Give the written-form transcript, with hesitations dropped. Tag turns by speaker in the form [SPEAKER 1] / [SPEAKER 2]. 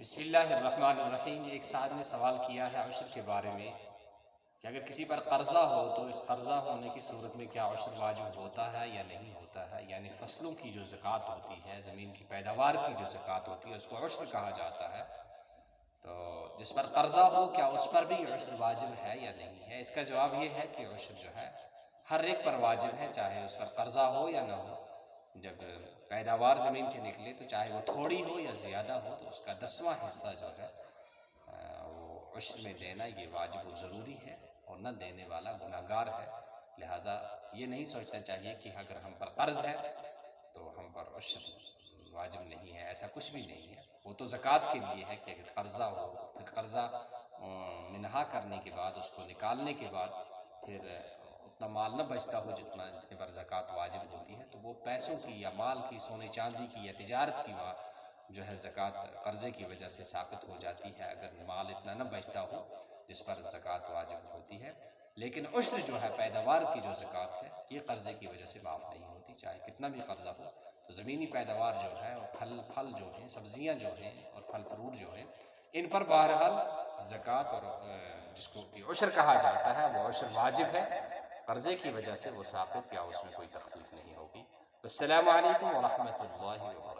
[SPEAKER 1] بسم اللہ الرحمن الرحیم۔ ایک صاحب نے سوال کیا ہے عشر کے بارے میں کہ اگر کسی پر قرضہ ہو تو اس قرضہ ہونے کی صورت میں کیا عشر واجب ہوتا ہے یا نہیں ہوتا ہے، یعنی فصلوں کی جو زکوٰۃ ہوتی ہے، زمین کی پیداوار کی جو زکوٰۃ ہوتی ہے اس کو عشر کہا جاتا ہے۔ تو جس پر قرضہ ہو کیا اس پر بھی عشر واجب ہے یا نہیں ہے؟ اس کا جواب یہ ہے کہ عشر جو ہے ہر ایک پر واجب ہے، چاہے اس پر قرضہ ہو یا نہ ہو۔ جب پیداوار زمین سے نکلے تو چاہے وہ تھوڑی ہو یا زیادہ ہو تو اس کا 10واں حصہ جو ہے وہ عشر میں دینا یہ واجب و ضروری ہے، اور نہ دینے والا گناہ گار ہے۔ لہٰذا یہ نہیں سوچنا چاہیے کہ اگر ہم پر قرض ہے تو ہم پر عشر واجب نہیں ہے، ایسا کچھ بھی نہیں ہے۔ وہ تو زکوٰۃ کے لیے ہے کہ اگر قرضہ ہو، پھر قرضہ منہا کرنے کے بعد، اس کو نکالنے کے بعد پھر اتنا مال نہ بچتا ہو جتنے پر زکوٰۃ واجب ہوتی ہے، تو وہ پیسوں کی یا مال کی، سونے چاندی کی یا تجارت کی جو ہے زکوٰۃ قرضے کی وجہ سے ثابت ہو جاتی ہے، اگر مال اتنا نہ بچتا ہو جس پر زکوٰۃ واجب ہوتی ہے۔ لیکن عشر جو ہے پیداوار کی جو زکوٰۃ ہے یہ قرضے کی وجہ سے معاف نہیں ہوتی، چاہے کتنا بھی قرضہ ہو۔ تو زمینی پیداوار جو ہے اور پھل جو ہیں، سبزیاں جو ہیں اور پھل فروٹ جو ہیں، ان پر بہرحال زکوٰۃ اور جس کو کہ عشر کہا جاتا ہے وہ عشر واجب ہے۔ قرضے کی وجہ سے وہ ثابت یا اس میں کوئی تخفیف نہیں ہوگی۔ السلام علیکم ورحمۃ اللہ وبرکاتہ۔